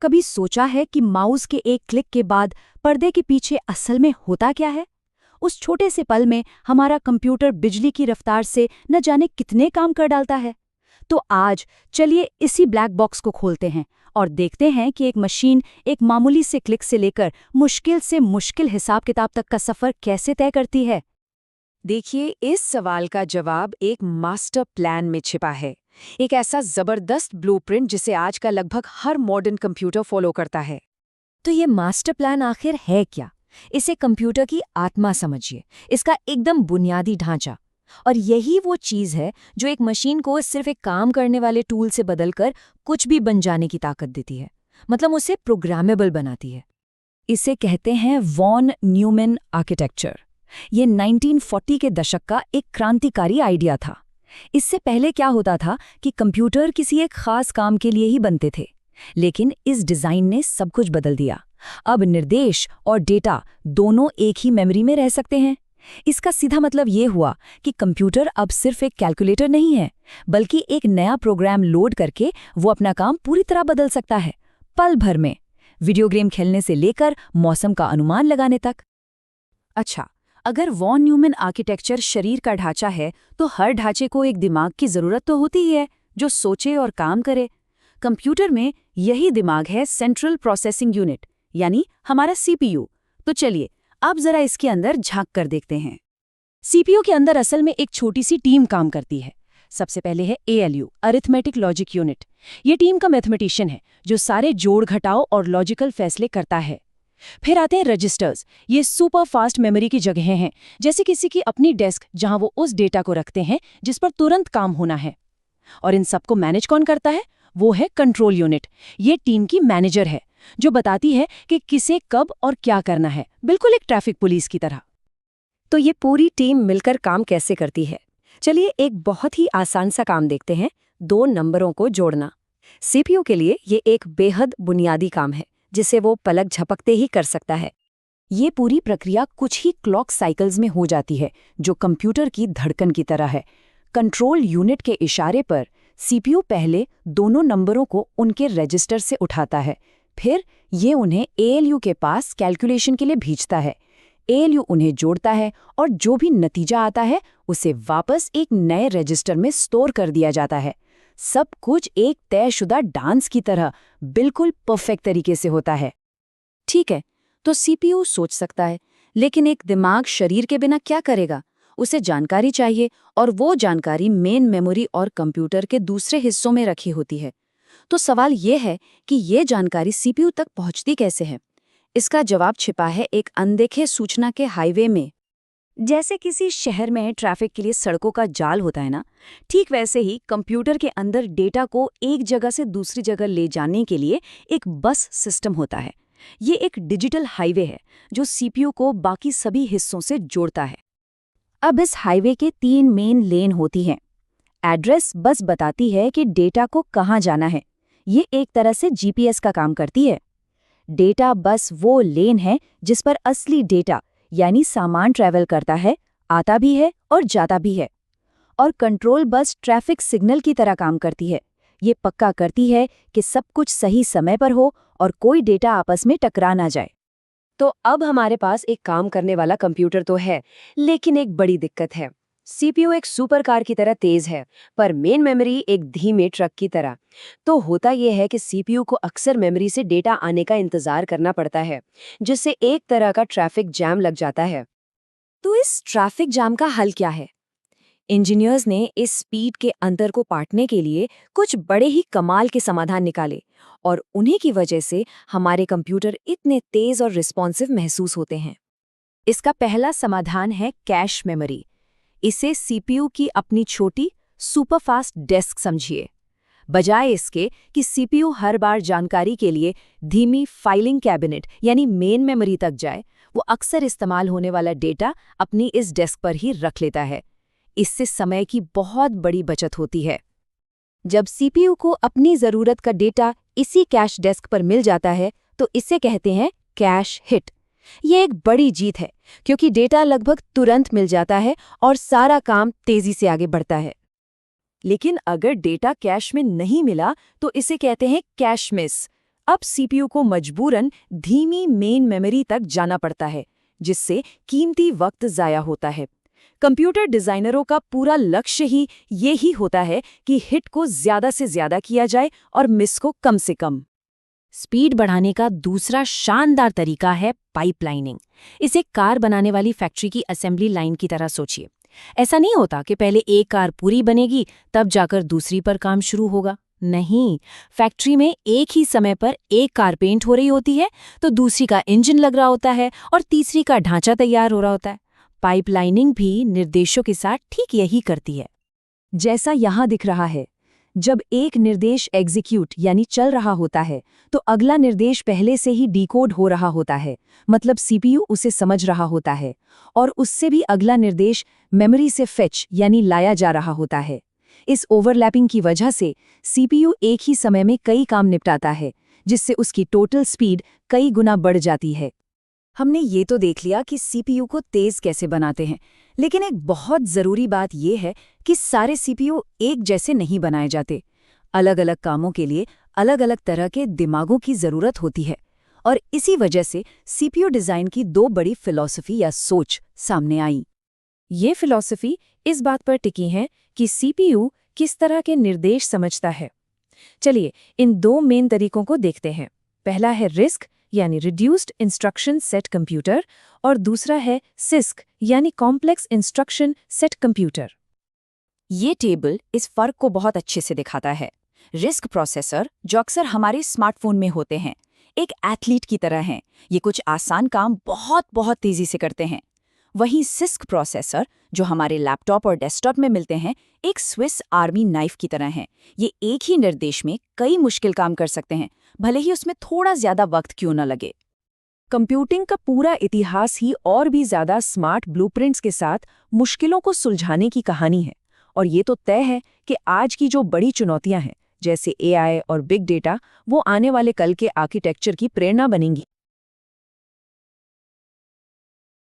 कभी सोचा है कि माउस के एक क्लिक के बाद पर्दे के पीछे असल में होता क्या है? उस छोटे से पल में हमारा कंप्यूटर बिजली की रफ्तार से न जाने कितने काम कर डालता है। तो आज चलिए इसी ब्लैक बॉक्स को खोलते हैं और देखते हैं कि एक मशीन एक मामूली से क्लिक से लेकर मुश्किल से मुश्किल हिसाब किताब तक का सफ़र कैसे तय करती है। देखिए, इस सवाल का जवाब एक मास्टर प्लान में छिपा है। एक ऐसा जबरदस्त ब्लूप्रिंट जिसे आज का लगभग हर मॉडर्न कंप्यूटर फॉलो करता है। तो ये मास्टर प्लान आखिर है क्या? इसे कंप्यूटर की आत्मा समझिए, इसका एकदम बुनियादी ढांचा। और यही वो चीज़ है जो एक मशीन को सिर्फ एक काम करने वाले टूल से बदलकर कुछ भी बन जाने की ताकत देती है, मतलब उसे प्रोग्रामेबल बनाती है। इसे कहते हैं वॉन न्यूमैन आर्किटेक्चर। ये 1940 के दशक का एक क्रांतिकारी आइडिया था। इससे पहले क्या होता था कि कंप्यूटर किसी एक खास काम के लिए ही बनते थे, लेकिन इस डिज़ाइन ने सब कुछ बदल दिया। अब निर्देश और डेटा दोनों एक ही मेमोरी में रह सकते हैं। इसका सीधा मतलब ये हुआ कि कंप्यूटर अब सिर्फ एक कैलकुलेटर नहीं है, बल्कि एक नया प्रोग्राम लोड करके वो अपना काम पूरी तरह बदल सकता है, पल भर में। वीडियो गेम खेलने से लेकर मौसम का अनुमान लगाने तक। अच्छा, अगर वॉन न्यूमैन आर्किटेक्चर शरीर का ढांचा है, तो हर ढांचे को एक दिमाग की ज़रूरत तो होती ही है, जो सोचे और काम करे। कंप्यूटर में यही दिमाग है सेंट्रल प्रोसेसिंग यूनिट, यानी हमारा सीपीयू। तो चलिए अब जरा इसके अंदर झांक कर देखते हैं। सीपीयू के अंदर असल में एक छोटी सी टीम काम करती है। सबसे पहले है एएलयू, अरिथमेटिक लॉजिक यूनिट। ये टीम का मैथमेटिशियन है जो सारे जोड़ घटाव और लॉजिकल फैसले करता है। फिर आते हैं रजिस्टर्स। ये सुपर फास्ट मेमोरी की जगह हैं, जैसे किसी की अपनी डेस्क जहां वो उस डेटा को रखते हैं जिस पर तुरंत काम होना है। और इन सबको मैनेज कौन करता है? वो है कंट्रोल यूनिट। ये टीम की मैनेजर है, जो बताती है कि किसे कब और क्या करना है, बिल्कुल एक ट्रैफिक पुलिस की तरह। तो ये पूरी टीम मिलकर काम कैसे करती है? चलिए एक बहुत ही आसान सा काम देखते हैं, दो नंबरों को जोड़ना। सीपीयू के लिए ये एक बेहद बुनियादी काम है, जिसे वो पलक झपकते ही कर सकता है। ये पूरी प्रक्रिया कुछ ही क्लॉक साइकिल्स में हो जाती है, जो कंप्यूटर की धड़कन की तरह है। कंट्रोल यूनिट के इशारे पर सीपीयू पहले दोनों नंबरों को उनके रजिस्टर से उठाता है, फिर ये उन्हें एएलयू के पास कैलकुलेशन के लिए भेजता है। एएलयू उन्हें जोड़ता है और जो भी नतीजा आता है उसे वापस एक नए रजिस्टर में स्टोर कर दिया जाता है। सब कुछ एक तयशुदा डांस की तरह बिल्कुल परफेक्ट तरीके से होता है। ठीक है, तो सीपीयू सोच सकता है, लेकिन एक दिमाग शरीर के बिना क्या करेगा? उसे जानकारी चाहिए, और वो जानकारी मेन मेमोरी और कंप्यूटर के दूसरे हिस्सों में रखी होती है। तो सवाल ये है कि ये जानकारी सीपीयू तक पहुंचती कैसे है? इसका जवाब छिपा है एक अनदेखे सूचना के हाईवे में। जैसे किसी शहर में ट्रैफिक के लिए सड़कों का जाल होता है ना, ठीक वैसे ही कंप्यूटर के अंदर डेटा को एक जगह से दूसरी जगह ले जाने के लिए एक बस सिस्टम होता है। ये एक डिजिटल हाईवे है जो सीपीयू को बाकी सभी हिस्सों से जोड़ता है। अब इस हाईवे के 3 मेन लेन होती हैं। एड्रेस बस बताती है कि डेटा को कहाँ जाना है। ये एक तरह से जीपीएस का काम करती है। डेटा बस वो लेन है जिस पर असली डेटा यानी सामान ट्रैवल करता है, आता भी है और जाता भी है। और कंट्रोल बस ट्रैफिक सिग्नल की तरह काम करती है। ये पक्का करती है कि सब कुछ सही समय पर हो और कोई डेटा आपस में टकरा ना जाए। तो अब हमारे पास एक काम करने वाला कंप्यूटर तो है, लेकिन एक बड़ी दिक्कत है। सीपीयू एक सुपर कार की तरह तेज है, पर मेन मेमोरी एक धीमे ट्रक की तरह। तो होता यह है कि सीपीयू को अक्सर मेमोरी से डेटा आने का इंतजार करना पड़ता है, जिससे एक तरह का ट्रैफिक जैम लग जाता है। तो इस ट्रैफिक जाम का हल क्या है? इंजीनियर्स ने इस स्पीड के अंतर को पाटने के लिए कुछ बड़े ही कमाल के समाधान निकाले, और उन्हीं की वजह से हमारे कंप्यूटर इतने तेज और रिस्पॉन्सिव महसूस होते हैं। इसका पहला समाधान है कैश मेमोरी। इसे सीपीयू की अपनी छोटी सुपरफास्ट डेस्क समझिए। बजाय इसके कि सीपीयू हर बार जानकारी के लिए धीमी फाइलिंग कैबिनेट यानी मेन मेमोरी तक जाए, वो अक्सर इस्तेमाल होने वाला डेटा अपनी इस डेस्क पर ही रख लेता है। इससे समय की बहुत बड़ी बचत होती है। जब सीपीयू को अपनी ज़रूरत का डेटा इसी कैश डेस्क पर मिल जाता है, तो इसे कहते हैं कैश हिट। ये एक बड़ी जीत है, क्योंकि डेटा लगभग तुरंत मिल जाता है और सारा काम तेजी से आगे बढ़ता है। लेकिन अगर डेटा कैश में नहीं मिला, तो इसे कहते हैं कैश मिस। अब सीपीयू को मजबूरन धीमी मेन मेमोरी तक जाना पड़ता है, जिससे कीमती वक्त ज़ाया होता है। कंप्यूटर डिज़ाइनरों का पूरा लक्ष्य ही यही होता है कि हिट को ज़्यादा से ज़्यादा किया जाए और मिस को कम से कम। स्पीड बढ़ाने का दूसरा शानदार तरीका है पाइपलाइनिंग। इसे कार बनाने वाली फैक्ट्री की असेंबली लाइन की तरह सोचिए। ऐसा नहीं होता कि पहले एक कार पूरी बनेगी तब जाकर दूसरी पर काम शुरू होगा। नहीं, फैक्ट्री में एक ही समय पर एक कार पेंट हो रही होती है, तो दूसरी का इंजन लग रहा होता है और तीसरी का ढांचा तैयार हो रहा होता है। पाइपलाइनिंग भी निर्देशों के साथ ठीक यही करती है। जैसा यहाँ दिख रहा है, जब एक निर्देश एग्जीक्यूट यानी चल रहा होता है, तो अगला निर्देश पहले से ही डिकोड हो रहा होता है, मतलब सीपीयू उसे समझ रहा होता है, और उससे भी अगला निर्देश मेमोरी से फेच यानी लाया जा रहा होता है। इस ओवरलैपिंग की वजह से सीपीयू एक ही समय में कई काम निपटाता है, जिससे उसकी टोटल स्पीड कई गुना बढ़ जाती है। हमने ये तो देख लिया कि सीपीयू को तेज कैसे बनाते हैं, लेकिन एक बहुत ज़रूरी बात यह है कि सारे सीपीयू एक जैसे नहीं बनाए जाते। अलग अलग कामों के लिए अलग अलग तरह के दिमागों की ज़रूरत होती है, और इसी वजह से सीपीयू डिज़ाइन की दो बड़ी फिलॉसफी या सोच सामने आई। ये फिलॉसफी इस बात पर टिकी है कि सीपीयू किस तरह के निर्देश समझता है। चलिए इन दो मेन तरीकों को देखते हैं। पहला है रिस्क यानी रिड्यूस्ड इंस्ट्रक्शन सेट कंप्यूटर, और दूसरा है सिस्क यानी कॉम्प्लेक्स इंस्ट्रक्शन सेट कंप्यूटर। ये टेबल इस फर्क को बहुत अच्छे से दिखाता है। रिस्क प्रोसेसर, जो अक्सर हमारे स्मार्टफोन में होते हैं, एक एथलीट की तरह हैं। ये कुछ आसान काम बहुत बहुत तेजी से करते हैं। वहीं सिस्क प्रोसेसर, जो हमारे लैपटॉप और डेस्कटॉप में मिलते हैं, एक स्विस आर्मी नाइफ की तरह हैं। ये एक ही निर्देश में कई मुश्किल काम कर सकते हैं, भले ही उसमें थोड़ा ज्यादा वक्त क्यों न लगे। कंप्यूटिंग का पूरा इतिहास ही और भी ज्यादा स्मार्ट ब्लूप्रिंट्स के साथ मुश्किलों को सुलझाने की कहानी है, और ये तो तय है कि आज की जो बड़ी चुनौतियां हैं, जैसे एआई और बिग डेटा, वो आने वाले कल के आर्किटेक्चर की प्रेरणा बनेंगी।